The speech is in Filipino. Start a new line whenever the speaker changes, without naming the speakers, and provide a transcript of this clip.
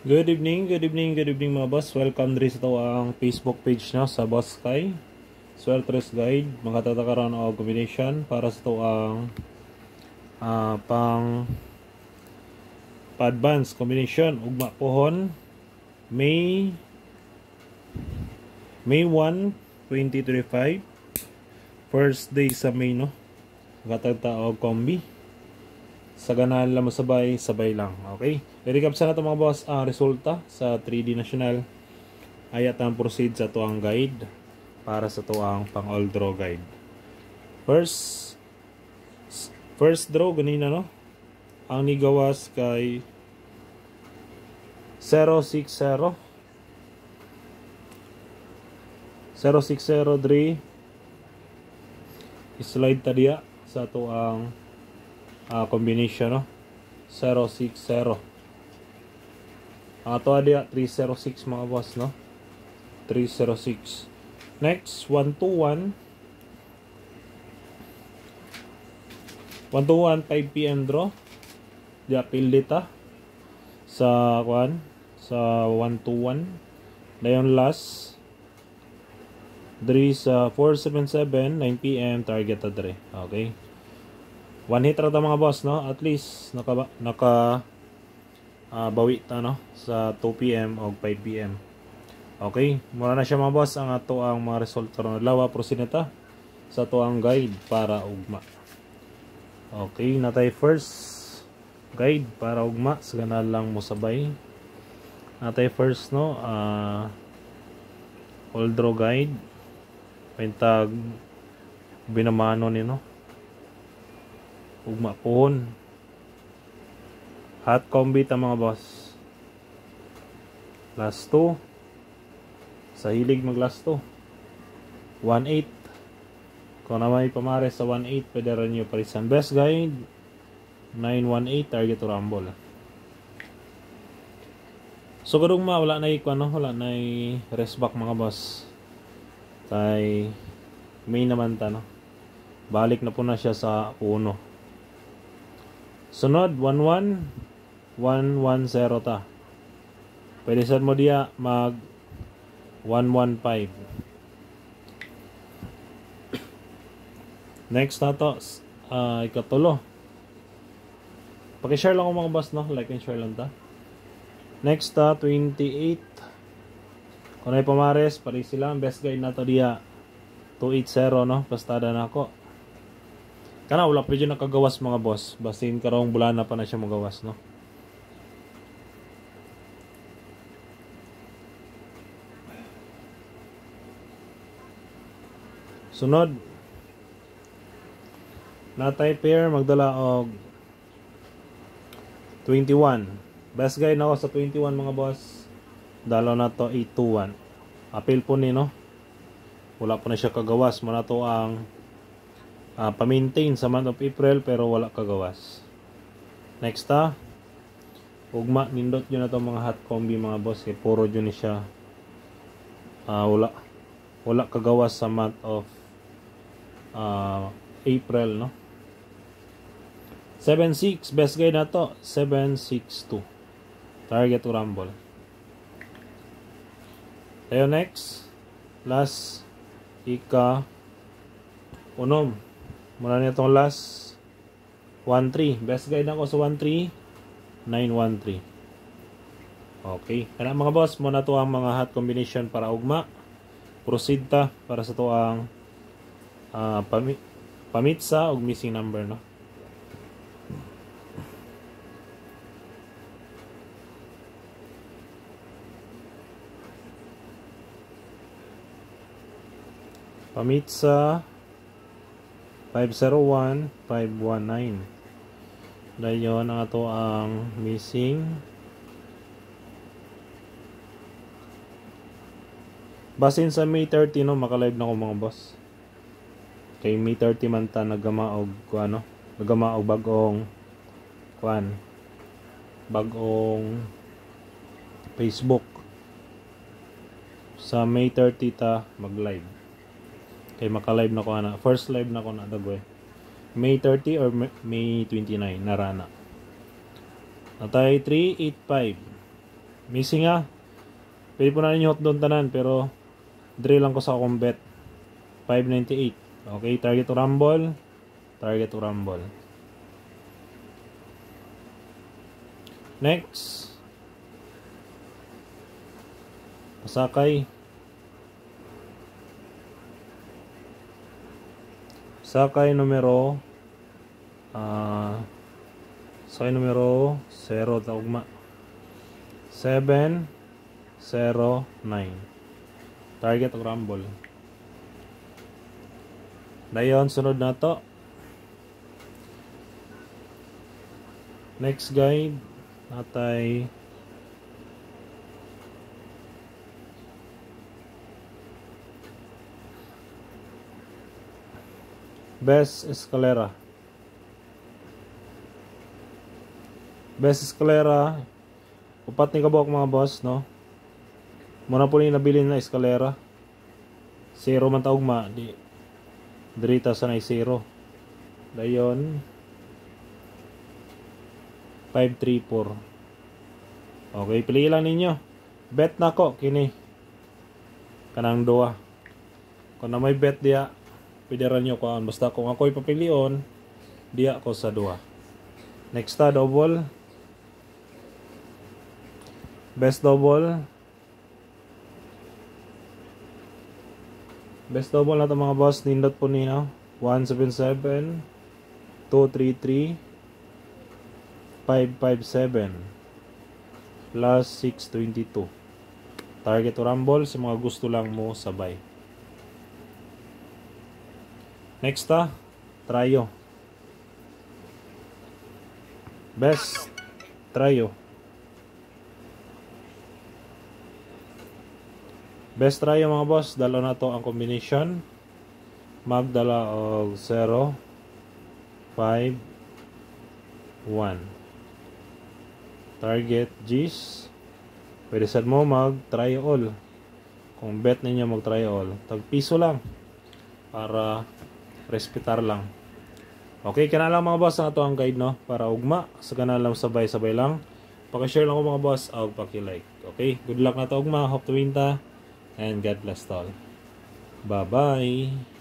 Good evening, good evening, good evening mga boss. Welcome diri sa to ang Facebook page na sa Boss Sky. Swertres Guide, makatata karon og combination para sa to ang pang pa-advance combination ugma pohon May 1, 2025. First day sa May no. Makatata og kombi. Sa ganahan lang mo sabay lang. Okay? I-recap sa nato mga boss ang resulta sa 3D National. Ayat ang proceed sa tuang guide para sa tuang pang all draw guide. First draw ganina no. Ang nigawas kay 060 060 slide tadiya sa tuang combination no 060. Ang ato dia 306 mga boss no 306. Next 121 5 PM draw dia pildita sa kuan sa 121. Dayon last diri sa 477 9 PM target adre. Okay, one hit rata mga boss no, at least naka bawi ta no sa 2 PM o 5 PM. Okay, mura na siya mga boss ang ato ang mga result karon adlaw. Proceed na ta sa ato ang guide para ugma. Okay, natay first guide para ugma sa ganal lang mo sabay. Natay first no all draw guide pintag binamano ni no ugma pohon hot combi ta mga boss. Last 2 sa hilig mag last 2 1-8. Kung na may pamare sa 1-8 pwede rin nyo parisan. Best guide 9-1-8 target to rumble. So kadung wala na ikwan no, wala na rest back mga boss. Tay may naman ta no. Balik na po na siya sa 1. Sunod 11 110 ta. Pwede sad mo diya mag 115. Next na to ikatulo. Paki-share lang ko mga boss no, like and share lang ta. Next 28. Kung ay pamares pari sila ang best guide na to diya 280 no, pastada na ako. Kana wala pa dyan nakagawas mga boss. Basin karong bulan na pa na siya magawas no. Sunod natay pair magdala og 21. Best guide na ako sa 21 mga boss. Dalaw na to 821. Appeal po ni no. Wala pa na siya kagawas. Muna to ang pa-maintain sa month of April pero wala kagawas. Next ugma nindot yun na to mga hot combi mga boss. Kaya puro yun siya wala kagawas sa month of April no. 7-6 best guide na to 7-6-2 target to rumble. Tayo next last ika unom muna niya itong last 1-3 best guide ako sa 1-3 9-1-3. Okay, kaya mga boss muna to ang mga hot combination para ugma. Proceed ta para sa to ang pamitsa og missing number no. Pamitsa 501 519. Dayon ang ato ang missing. Basin sa May 30 no, maka-live na ko mga boss. Kay May 30 man ta nagama og ano, nagama og bagong Facebook. Sa May 30 ta mag-live. Kay maka-live na ko ana. First live na ko na dagway. May 30 or May 29 narana. Natay 385. Missing ah. Pwede po na ninyo hot doon tanan, pero drill lang ko sa akong bet. 598. Okay, target to rumble. Target to rumble. Next. Pasakay. Sakay numero sakay numero 0 taugma 709. Target og rumble. Dayon sunod na to. Next guide natay Best Escalera. Best Escalera. Upat ni kabok mga boss, no? Muna po ni nabili na escalera. 0 man taugma, di dirita sa nay 0. Dayon 534. Okay, pili lang ninyo. Bet na ko kini. Kanang duwa. Kung na may bet diya, pwede rin nyo kuhaan. Basta kung ako'y papilion, diya ko sa duwa. Next ta, double. Best double. Best double na ito mga boss. Nindot po nino. 177 233 557 plus 622. Target to rumble sa mga gusto lang mo sabay. Next trio. Best trio. Best trio mga boss, dalo na to ang combination. Magdala og 0 5 1. Target G's. Pwede sad mo mag try all. Kung bet ninyo mag try all, tag piso lang para respetar lang. Okay, kana lang mga boss, na to ang guide, no? Para ugma sa kana lang sabay-sabay lang. Paki-share lang ko mga boss, og paki-like. Okay, good luck na to ugma, hope to win ta, and God bless all. Bye-bye.